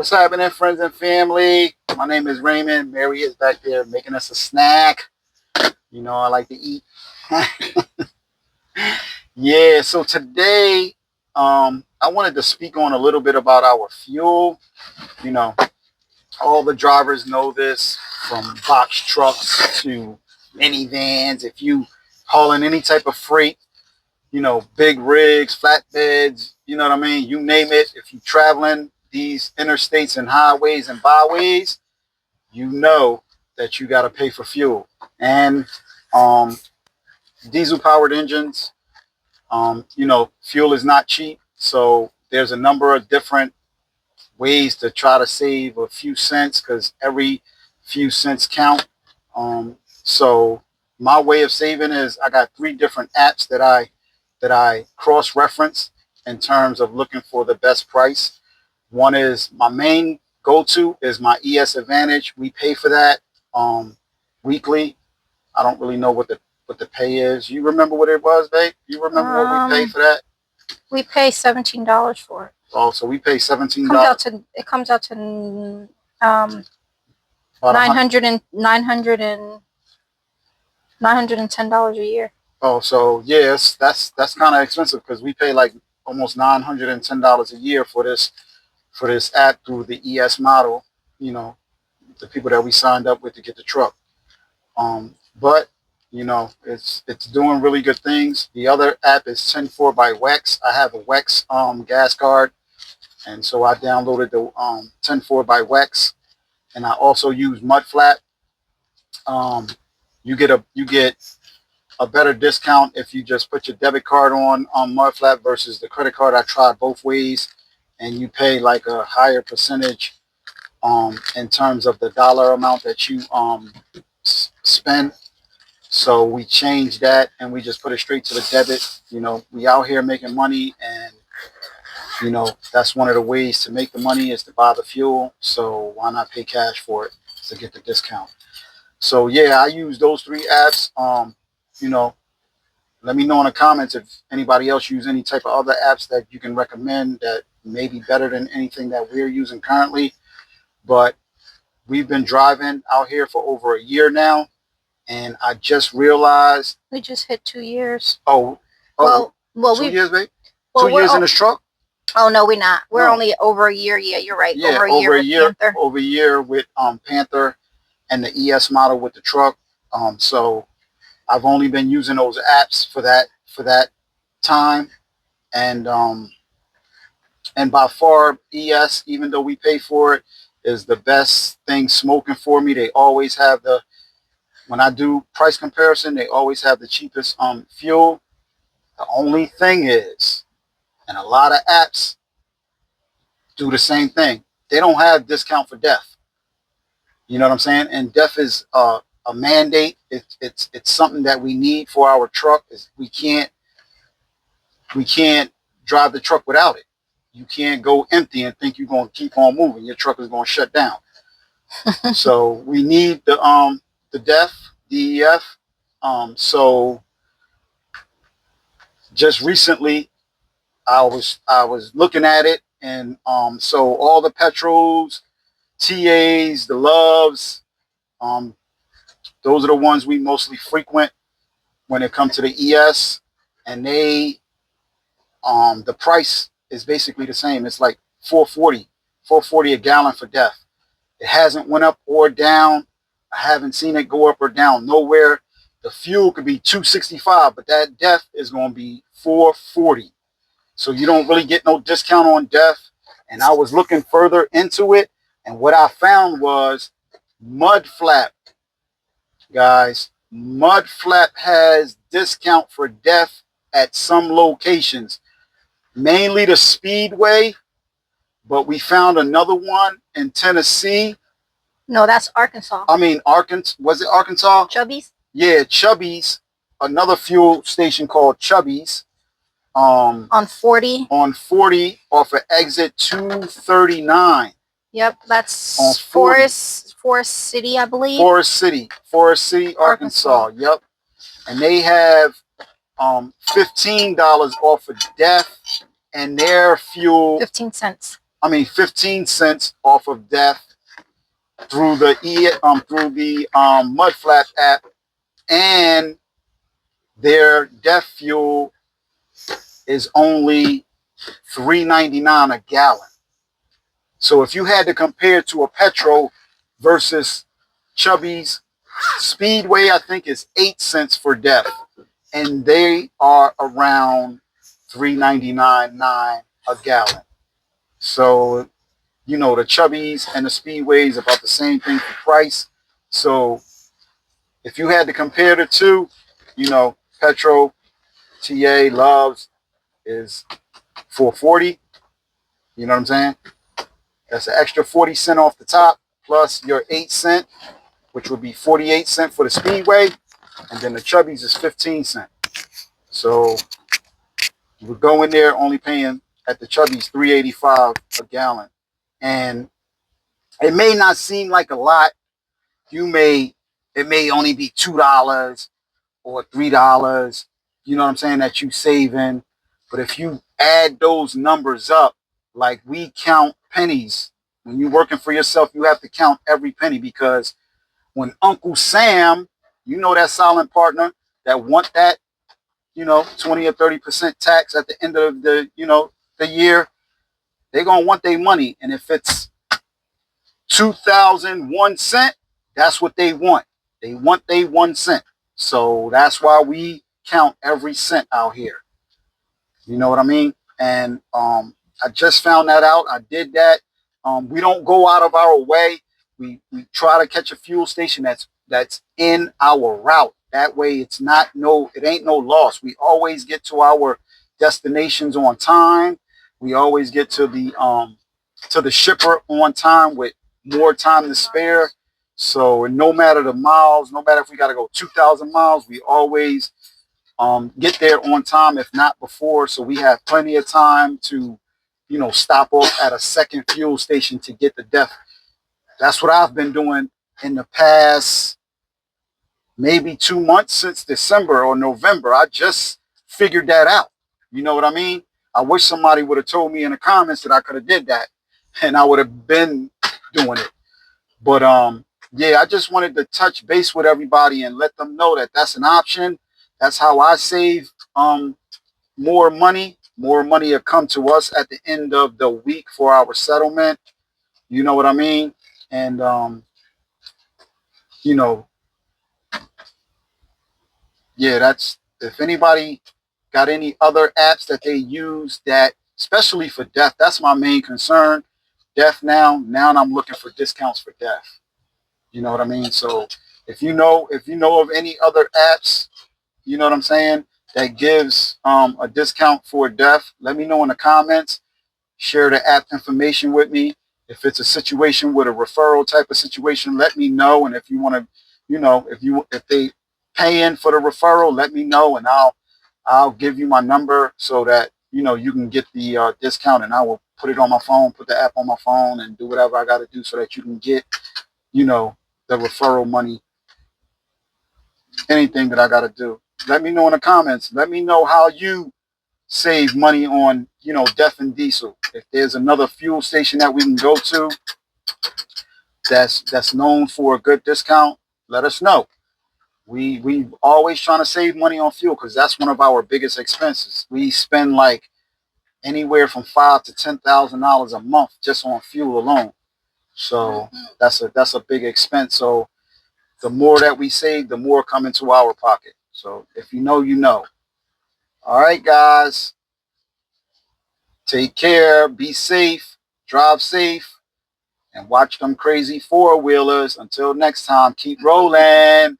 What's happening, friends and family? My name is Raymond. Mary is back there making us a snack. You know, I like to eat. Yeah, so today I wanted to speak on a little bit about our fuel. You know, all the drivers know this, from box trucks to minivans. If you hauling any type of freight, big rigs, flatbeds, you know what I mean? You name it. If you're traveling these interstates and highways and byways, you know that you got to pay for fuel. And um, diesel powered engines, fuel is not cheap. So there's a number of different ways to try to save a few cents, because every few cents count. So my way of saving is I got three different apps that I cross reference in terms of looking for the best price. One is my main go to is my ES Advantage. We pay for that weekly. I don't really know what the pay is. You remember what it was, babe? You remember what we paid for that? We pay $17 for it. Oh, so we pay $17. It comes out to $910 a year. Oh, so yes, that's kind of expensive, because we pay like almost $910 a year for this app through the ES model. You know, the people that we signed up with to get the truck. But it's doing really good things. The other app is 104 by Wex. I have a Wex gas card, and so I downloaded the 104 by Wex, and I also use Mudflat. Um, you get a better discount if you just put your debit card on Mudflat versus the credit card. I tried both ways, and you pay like a higher percentage in terms of the dollar amount that you spend. So we changed that, and we just put it straight to the debit. We out here making money, and that's one of the ways to make the money is to buy the fuel. So why not pay cash for it to get the discount? So yeah, I use those three apps. You know, Let me know in the comments if anybody else use any type of other apps that you can recommend that may be better than anything that we're using currently. But we've been driving out here for over a year now, and I just realized we just hit 2 years. Oh, well, 2 years, babe. 2 years in this truck. Oh no, we're not. We're only over a year. Yeah, you're right. Yeah, over a year with Panther and the ES model with the truck. So I've only been using those apps for that time, and by far ES, even though we pay for it, is the best thing smoking for me. They always have when I do price comparison, they always have the cheapest fuel. The only thing is, and a lot of apps do the same thing, they don't have discount for DEF. You know what I'm saying? And DEF is a mandate. It's something that we need for our truck. We can't drive the truck without it. You can't go empty and think you're going to keep on moving. Your truck is going to shut down. So we need the DEF. So just recently, I was looking at it, and so all the petrols, TAs, the Loves, those are the ones we mostly frequent when it comes to the ES, and they the price is basically the same. It's like $4.40 a gallon for DEF. It hasn't went up or down. I haven't seen it go up or down nowhere. The fuel could be $2.65, but that DEF is going to be $4.40. So you don't really get no discount on DEF. And I was looking further into it, and what I found was Mudflat. Guys, Mudflat has discount for DEF at some locations, mainly the Speedway, but we found another one in Tennessee. No, that's Arkansas. I mean, Arkansas. Was it Arkansas? Chubby's? Yeah, Chubby's. Another fuel station called Chubby's. On 40? On 40 off of exit 239. Yep, that's Forest City, I believe. Forest City, Arkansas. Yep. And they have $15 off of DEF and their fuel. 15 cents. 15 cents off of DEF through the Mudflap app, and their DEF fuel is only $3.99 a gallon. So if you had to compare to a petrol versus Chubby's Speedway, I think is 8 cents for DEF, and they are around $3.99.9 a gallon. So the Chubbies and the Speedways about the same thing for price. So if you had to compare the two, petrol TA Loves is $4.40. You know what I'm saying? That's an extra 40 cent off the top plus your 8 cent, which would be 48 cent for the Speedway, and then the Chubbies is 15 cent. So you would go in there only paying at the Chubbies $3.85 a gallon, and it may not seem like a lot. It may only be $2 or $3. You know what I'm saying, that you saving. But if you add those numbers up, like we count pennies. When you're working for yourself, you have to count every penny, because when Uncle Sam, that silent partner that want that, 20 or 30% tax at the end of the year, they're gonna want their money. And if it's 2001 cent, that's what they want. They want their 1 cent. So that's why we count every cent out here. You know what I mean? And I just found that out. I did that. We don't go out of our way. We try to catch a fuel station that's in our route. That way it ain't no loss. We always get to our destinations on time. We always get to the shipper on time with more time to spare. So no matter the miles, no matter if we got to go 2,000 miles, we always get there on time, if not before. So we have plenty of time to, stop off at a second fuel station to get the DEF. That's what I've been doing in the past maybe 2 months, since December or November. I just figured that out. You know what I mean? I wish somebody would have told me in the comments that I could have did that, and I would have been doing it. But yeah, I just wanted to touch base with everybody and let them know that that's an option. That's how I save more money. More money will come to us at the end of the week for our settlement. You know what I mean? And you know, yeah, that's, if anybody got any other apps that they use that, especially for DEF, that's my main concern. DEF now I'm looking for discounts for DEF. You know what I mean? So if you know of any other apps, you know what I'm saying, that gives a discount for DEF, let me know in the comments. Share the app information with me. If it's a situation with a referral type of situation, let me know. And if you want to, if they pay in for the referral, let me know, and I'll give you my number so that you can get the discount, and I will put it on my phone, put the app on my phone, and do whatever I got to do so that you can get the referral money. Anything that I got to do, let me know in the comments. Let me know how you save money on DEF and diesel. If there's another fuel station that we can go to that's known for a good discount, let us know. We always trying to save money on fuel, because that's one of our biggest expenses. We spend like anywhere from $5,000 to $10,000 a month just on fuel alone. So that's a big expense. So the more that we save, the more come into our pocket. So if you know, you know. All right, guys. Take care. Be safe. Drive safe. And watch them crazy four-wheelers. Until next time, keep rolling.